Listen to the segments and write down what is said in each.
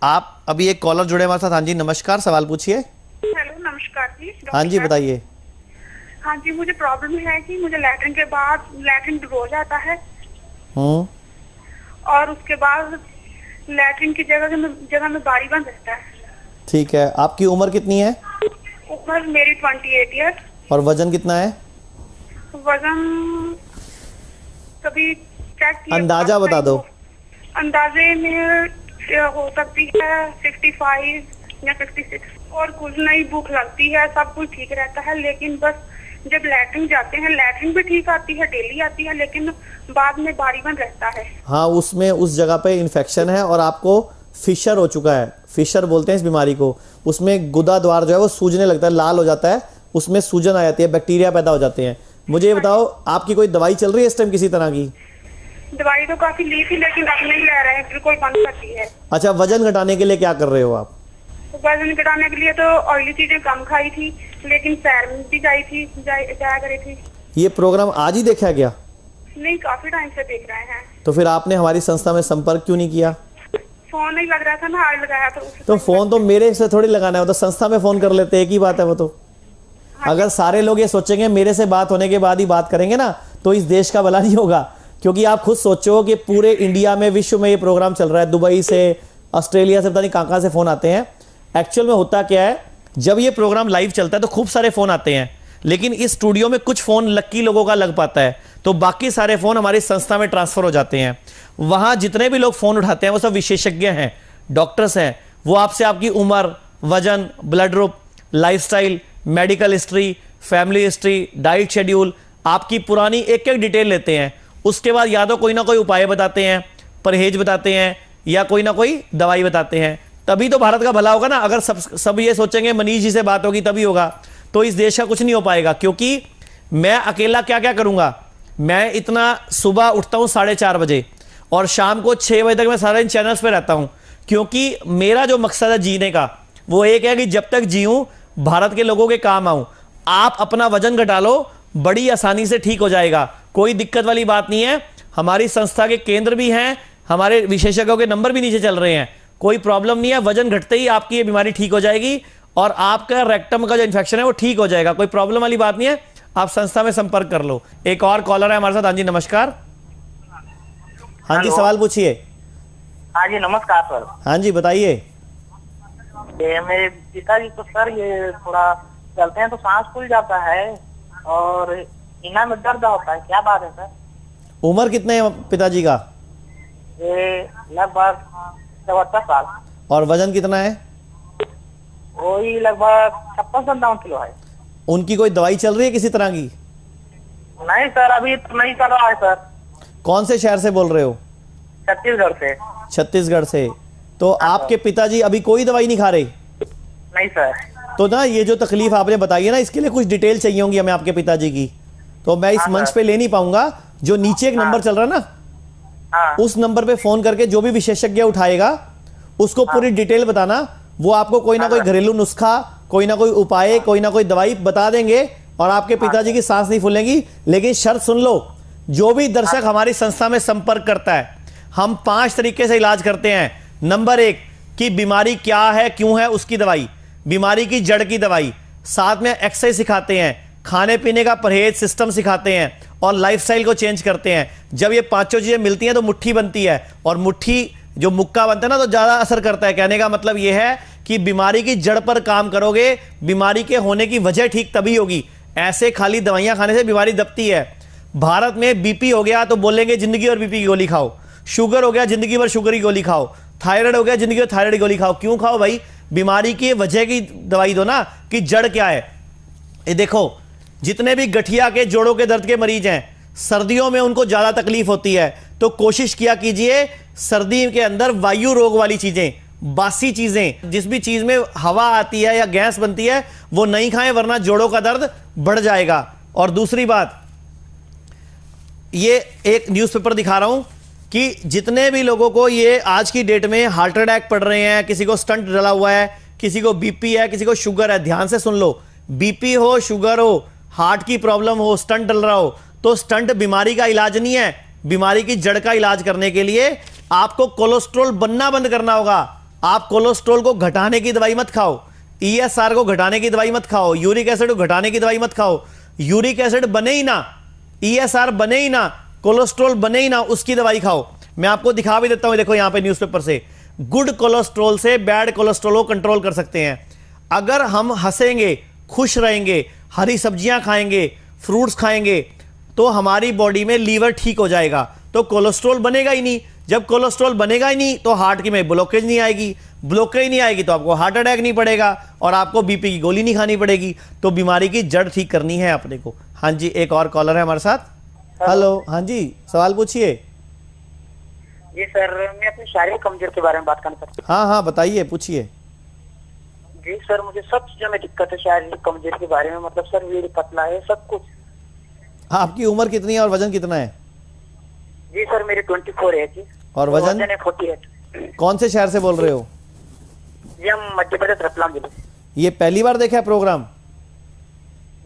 आप अभी एक कॉलर जुड़े हमारे साथ। हाँ जी नमस्कार, सवाल पूछिए। हेलो नमस्कार जी। हाँ जी बताइए। हाँ जी, मुझे प्रॉब्लम है कि मुझे लैट्रिन के बाद लैट्रिन रोज आता है और उसके बाद लैट्रिन की जगह में बारी बन रहता है। ठीक है, आपकी उम्र कितनी है? उम्र मेरी 28 ईयर। और वजन कितना है? वजन कभी चेक किया, अंदाजा बता दो। अंदाजे में हो सकती है 65 या 66। और कुछ नहीं, भूख लगती है, सब कुछ ठीक रहता है, लेकिन बस जब लैट्रिन जाते हैं लैट्रिन भी ठीक आती है, डेली आती है, लेकिन बाद में बारीपन रहता है। हाँ, उसमें उस जगह पे इन्फेक्शन है और आपको फिशर हो चुका है। फिशर बोलते हैं इस बीमारी को। उसमें गुदा द्वार जो है वो सूजने लगता है, लाल हो जाता है, उसमें सूजन आ जाती है, बैक्टीरिया पैदा हो जाते हैं। मुझे ये बताओ, आपकी कोई दवाई चल रही है इस टाइम किसी तरह की? दवाई तो काफी ली थी, लेकिन अब नहीं ले रहे हैं, बिल्कुल बंद कर दी है। अच्छा, वजन घटाने के लिए क्या कर रहे हो आप? वजन घटाने के लिए तो ऑयली चीजें कम खाई थी, लेकिन सैर में भी जाया करी थी। ये प्रोग्राम आज ही देखा क्या? नहीं, काफी टाइम से देख रहे हैं। तो फिर आपने हमारी संस्था में संपर्क क्यों नहीं किया? फोन नहीं लग रहा था ना, आज लगाया तो फोन तो मेरे से थोड़ी लगाना है, वो तो संस्था में फोन कर लेते, एक ही बात है वो तो। अगर सारे लोग ये सोचेंगे मेरे से बात होने के बाद ही बात करेंगे ना, तो इस देश का भला नहीं होगा। क्योंकि आप खुद सोचो कि पूरे इंडिया में, विश्व में ये प्रोग्राम चल रहा है, दुबई से, ऑस्ट्रेलिया से, पता नहीं कहाँ से फोन आते हैं। एक्चुअल में होता क्या है, जब ये प्रोग्राम लाइव चलता है तो खूब सारे फोन आते हैं, लेकिन इस स्टूडियो में कुछ फोन लक्की लोगों का लग पाता है, तो बाकी सारे फोन हमारी संस्था में ट्रांसफर हो जाते हैं। वहां जितने भी लोग फोन उठाते हैं वो सब विशेषज्ञ हैं, डॉक्टर्स हैं। वो आपसे आपकी उम्र, वजन, blood group, lifestyle, medical history, family history, diet schedule, आपकी पुरानी एक एक डिटेल लेते हैं। उसके बाद या तो कोई ना कोई उपाय बताते हैं, परहेज बताते हैं, या कोई ना कोई दवाई बताते हैं। तभी तो भारत का भला होगा ना। अगर सब ये सोचेंगे मनीष जी से बात होगी तभी होगा, तो इस देश का कुछ नहीं हो पाएगा। क्योंकि मैं अकेला क्या क्या करूंगा? मैं इतना सुबह उठता हूं 4:30 बजे और शाम को 6 बजे तक मैं सारा इन चैनल्स पे रहता हूं, क्योंकि मेरा जो मकसद है जीने का वो एक है कि जब तक जीऊं भारत के लोगों के काम आऊं। आप अपना वजन घटा लो, बड़ी आसानी से ठीक हो जाएगा, कोई दिक्कत वाली बात नहीं है। हमारी संस्था के केंद्र भी हैं, हमारे विशेषज्ञों के नंबर भी नीचे चल रहे हैं, कोई प्रॉब्लम नहीं है। वजन घटते ही आपकी ये बीमारी ठीक हो जाएगी और आपका रेक्टम का जो इन्फेक्शन है वो ठीक हो जाएगा, कोई प्रॉब्लम वाली बात नहीं है। आप संस्था में संपर्क कर लो। एक और कॉलर है हमारे साथ। हाँ जी नमस्कार। हाँ जी सवाल पूछिए। हाँ जी नमस्कार सर। हाँ जी बताइए। ये मेरे पिताजी तो सर ये थोड़ा चलते हैं तो सांस फूल जाता है और सीना में दर्द होता है, क्या बात है सर? उम्र कितने है पिताजी का? ये लगभग 74 साल। और वजन कितना है? वही लगभग 56-57 किलो है। उनकी कोई दवाई चल रही है किसी तरह की? नहीं सर, अभी तो नहीं चल रहा है सर। कौन से शहर से बोल रहे हो? छत्तीसगढ़ से। छत्तीसगढ़ से। तो आपके पिताजी अभी कोई दवाई नहीं खा रहे? नहीं सर। तो ना ये जो तकलीफ आपने बताई है ना, इसके लिए कुछ डिटेल चाहिए होंगी हमें आपके पिताजी की, तो मैं इस मंच पे ले नहीं पाऊंगा। जो नीचे एक नंबर चल रहा है ना, उस नंबर पे फोन करके जो भी विशेषज्ञ उठाएगा उसको पूरी डिटेल बताना। वो आपको कोई ना कोई घरेलू नुस्खा, कोई ना कोई उपाय, कोई ना कोई दवाई बता देंगे और आपके पिताजी की सांस नहीं फूलेगी। लेकिन शर्त सुन लो, जो भी दर्शक हमारी संस्था में संपर्क करता है, हम 5 तरीके से इलाज करते हैं। नंबर 1 कि बीमारी क्या है, क्यों है, उसकी दवाई, बीमारी की जड़ की दवाई, साथ में एक्सरसाइज सिखाते हैं, खाने पीने का परहेज सिस्टम सिखाते हैं और लाइफस्टाइल को चेंज करते हैं। जब ये 5 चीजें मिलती हैं तो मुट्ठी बनती है, और मुट्ठी जो मुक्का बनता है ना तो ज्यादा असर करता है। कहने का मतलब यह है कि बीमारी की जड़ पर काम करोगे, बीमारी के होने की वजह ठीक तभी होगी। ऐसे खाली दवाइयां खाने से बीमारी दबती है। भारत में बीपी हो गया तो बोलेंगे जिंदगी और बीपी की गोली खाओ, शुगर हो गया जिंदगी भर शुगर की गोली खाओ, थायराइड हो गया जिंदगी भर थायराइड की गोली खाओ। क्यों खाओ भाई? बीमारी की वजह की दवाई दो ना, कि जड़ क्या है। ये देखो, जितने भी गठिया के, जोड़ों के दर्द के मरीज हैं, सर्दियों में उनको ज्यादा तकलीफ होती है, तो कोशिश किया कीजिए सर्दी के अंदर वायु रोग वाली चीजें, बासी चीजें, जिस भी चीज में हवा आती है या गैस बनती है वो नहीं खाएं, वरना जोड़ों का दर्द बढ़ जाएगा। और दूसरी बात, ये एक न्यूज़पेपर दिखा रहा हूं कि जितने भी लोगों को ये आज की डेट में हार्ट अटैक पड़ रहे हैं, किसी को स्टंट डला हुआ है, किसी को बीपी है, किसी को शुगर है, ध्यान से सुन लो, बीपी हो, शुगर हो, हार्ट की प्रॉब्लम हो, स्टंट डल रहा हो, तो स्टंट बीमारी का इलाज नहीं है। बीमारी की जड़ का इलाज करने के लिए आपको कोलेस्ट्रॉल बनना बंद करना होगा। आप कोलेस्ट्रॉल को घटाने की दवाई मत खाओ, ESR को घटाने की दवाई मत खाओ, यूरिक एसिड को घटाने की दवाई मत खाओ। यूरिक एसिड बने ही ना, ESR बने ही ना, कोलेस्ट्रॉल बने ही ना, उसकी दवाई खाओ। मैं आपको दिखा भी देता हूं, देखो यहां पे न्यूज़पेपर से, गुड कोलेस्ट्रॉल से बैड कोलेस्ट्रॉल को कंट्रोल कर सकते हैं। अगर हम हंसेंगे, खुश रहेंगे, हरी सब्जियां खाएंगे, फ्रूट्स खाएंगे, तो हमारी बॉडी में लीवर ठीक हो जाएगा, तो कोलेस्ट्रॉल बनेगा ही नहीं। जब कोलेस्ट्रॉल बनेगा ही नहीं तो हार्ट की में ब्लॉकेज नहीं आएगी, ब्लॉकेज नहीं आएगी तो आपको हार्ट अटैक नहीं पड़ेगा और आपको बीपी की गोली नहीं खानी पड़ेगी। तो बीमारी की जड़ ठीक करनी है अपने को। हाँ जी, एक और कॉलर है हमारे साथ। हेलो, हाँ जी, सवाल पूछिए। जी सर, मैं अपनी शारीरिक कमजोर के बारे में बात करना चाहता हाँ हाँ, बताइए, पूछिए। हूँ। जी सर, मुझे सब चीजों में दिक्कत है शारीरिक कमजोरी के बारे में, मतलब सर वेट पतला है, सब कुछ। आपकी उम्र कितनी है और वजन कितना है? जी सर, मेरे 24 है जी। और वजन है 48। कौन से शहर से बोल रहे हो? जी हम मध्य प्रदेश रतलाम जिले से। ये पहली बार देखा है प्रोग्राम?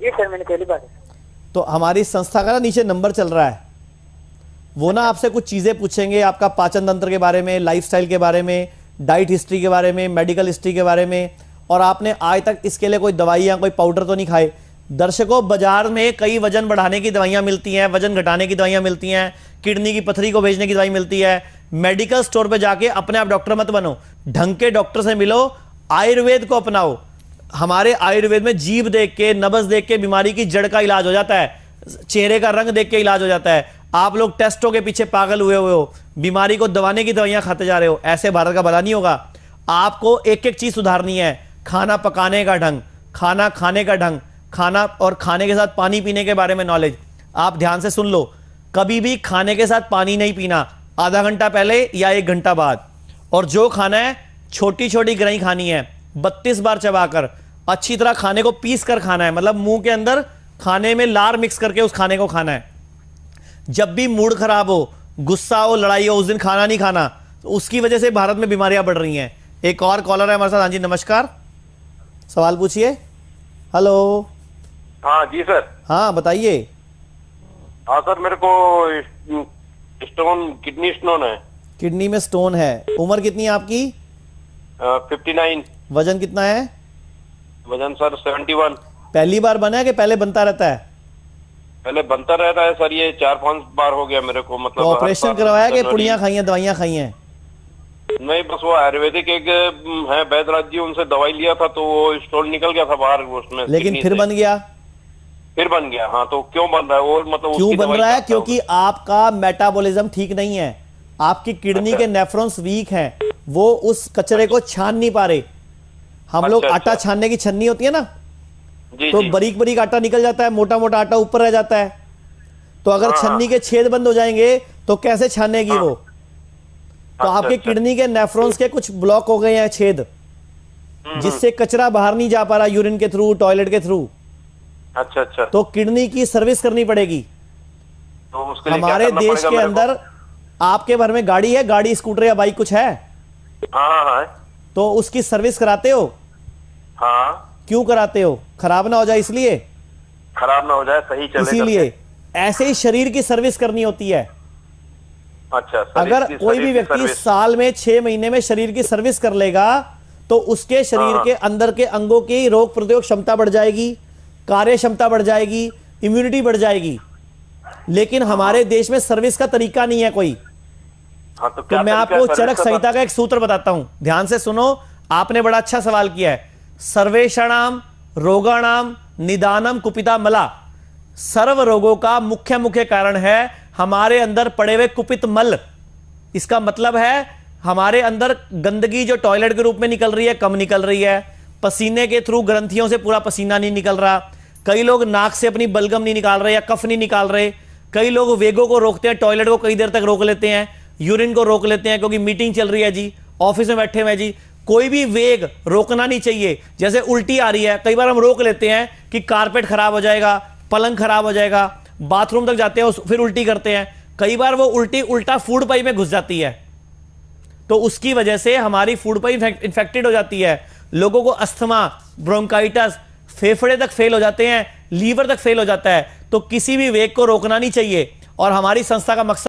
जी सर, मैंने पहली बार देखा। तो हमारी संस्था का ना नीचे नंबर चल रहा है, वो ना आपसे कुछ चीज़ें पूछेंगे, आपका पाचन तंत्र के बारे में, लाइफस्टाइल के बारे में, डाइट हिस्ट्री के बारे में, मेडिकल हिस्ट्री के बारे में, और आपने आज तक इसके लिए कोई दवाइयाँ, कोई पाउडर तो नहीं खाए। दर्शकों, बाजार में कई वजन बढ़ाने की दवाइयाँ मिलती हैं, वजन घटाने की दवाइयाँ मिलती हैं, किडनी की पथरी को भेजने की दवाई मिलती है। मेडिकल स्टोर पे जाके अपने आप डॉक्टर मत बनो, ढंग के डॉक्टर से मिलो, आयुर्वेद को अपनाओ। हमारे आयुर्वेद में जीभ देख के, नब्ज देख के बीमारी की जड़ का इलाज हो जाता है, चेहरे का रंग देख के इलाज हो जाता है। आप लोग टेस्टों के पीछे पागल हुए हो, बीमारी को दबाने की दवाइयां खाते जा रहे हो। ऐसे भारत का भला नहीं होगा। आपको एक एक चीज सुधारनी है, खाना पकाने का ढंग, खाना खाने का ढंग, खाना और खाने के साथ पानी पीने के बारे में नॉलेज। आप ध्यान से सुन लो, कभी भी खाने के साथ पानी नहीं पीना, आधा घंटा पहले या 1 घंटा बाद। और जो खाना है, छोटी छोटी ग्रही खानी है, 32 बार चबाकर, अच्छी तरह खाने को पीस कर खाना है, मतलब मुंह के अंदर खाने में लार मिक्स करके उस खाने को खाना है। जब भी मूड खराब हो, गुस्सा हो, लड़ाई हो, उस दिन खाना नहीं खाना। तो उसकी वजह से भारत में बीमारियां बढ़ रही हैं। एक और कॉलर है हमारे साथ। हाँ जी, नमस्कार, सवाल पूछिए। हेलो। हाँ जी सर। हाँ, बताइए। हाँ सर, मेरे को स्टोन, किडनी स्टोन है। किडनी में स्टोन है। उम्र कितनी है आपकी? 59। वजन कितना है? वजन सर 71। पहली बार बना है कि पहले बनता रहता है? पहले बनता रहता है सर, ये 4-5 बार हो गया मेरे को। मतलब तो ऑपरेशन करवाया कि पुड़ियां खाई हैं, दवाइयां खाई हैं? नहीं, बस वो आयुर्वेदिक एक है वैद्यराज जी, उनसे दवाई लिया था तो वो स्टोन निकल गया था बाहर उसमें। लेकिन फिर बन गया? फिर बन गया। हाँ, तो क्यों बन रहा है वो? मतलब क्यों बन रहा है? क्योंकि आपका मेटाबॉलिज्म ठीक नहीं है, आपकी किडनी के नेफ्रॉन्स वीक हैं, वो उस कचरे को छान नहीं पा रहे। हम लोग आटा छानने की छन्नी होती है ना, तो बारीक बारीक आटा निकल जाता है, मोटा मोटा आटा ऊपर रह जाता है। तो अगर छन्नी के छेद बंद हो जाएंगे तो कैसे छानेगी वो? तो आपके किडनी के नेफ्रॉन्स के कुछ ब्लॉक हो गए हैं, छेद, जिससे कचरा बाहर नहीं जा पा रहा, यूरिन के थ्रू, टॉयलेट के थ्रू। अच्छा अच्छा। तो किडनी की सर्विस करनी पड़ेगी। तो उसके लिए हमारे देश के अंदर आपके घर में गाड़ी है, गाड़ी, स्कूटर या बाइक कुछ है? हाँ हाँ। तो उसकी सर्विस कराते हो? हाँ। क्यों कराते हो? खराब ना हो जाए इसलिए? खराब ना हो जाए, सही चले। इसीलिए ऐसे ही शरीर की सर्विस करनी होती है। अच्छा। अगर कोई भी व्यक्ति साल में 6 महीने में शरीर की सर्विस कर लेगा तो उसके शरीर के अंदर के अंगों की रोग प्रतिरोधक क्षमता बढ़ जाएगी, कार्य क्षमता बढ़ जाएगी, इम्यूनिटी बढ़ जाएगी। लेकिन हमारे देश में सर्विस का तरीका नहीं है कोई। तो मैं आपको चरक संहिता का एक सूत्र बताता हूं, ध्यान से सुनो। आपने बड़ा अच्छा सवाल किया है। सर्वेषाणाम रोगाणाम निदानम कुपिता मला। सर्व रोगों का मुख्य कारण है हमारे अंदर पड़े हुए कुपित मल। इसका मतलब है हमारे अंदर गंदगी जो टॉयलेट के रूप में निकल रही है, कम निकल रही है। पसीने के थ्रू ग्रंथियों से पूरा पसीना नहीं निकल रहा। कई लोग नाक से अपनी बलगम नहीं निकाल रहे या कफ नहीं निकाल रहे। कई लोग वेगों को रोकते हैं, टॉयलेट को कई देर तक रोक लेते हैं, यूरिन को रोक लेते हैं क्योंकि मीटिंग चल रही है जी, ऑफिस में बैठे हुए जी। कोई भी वेग रोकना नहीं चाहिए। जैसे उल्टी आ रही है, कई बार हम रोक लेते हैं कि कारपेट खराब हो जाएगा, पलंग खराब हो जाएगा, बाथरूम तक जाते हैं फिर उल्टी करते हैं। कई बार वो उल्टी उल्टा फूड पाइप में घुस जाती है, तो उसकी वजह से हमारी फूड पाइप इंफेक्टेड हो जाती है। लोगों को अस्थमा, ब्रोंकाइटिस, फेफड़े तक फेल हो जाते हैं, लीवर तक फेल हो जाता है। तो किसी भी वेग को रोकना नहीं चाहिए। और हमारी संस्था का मकसद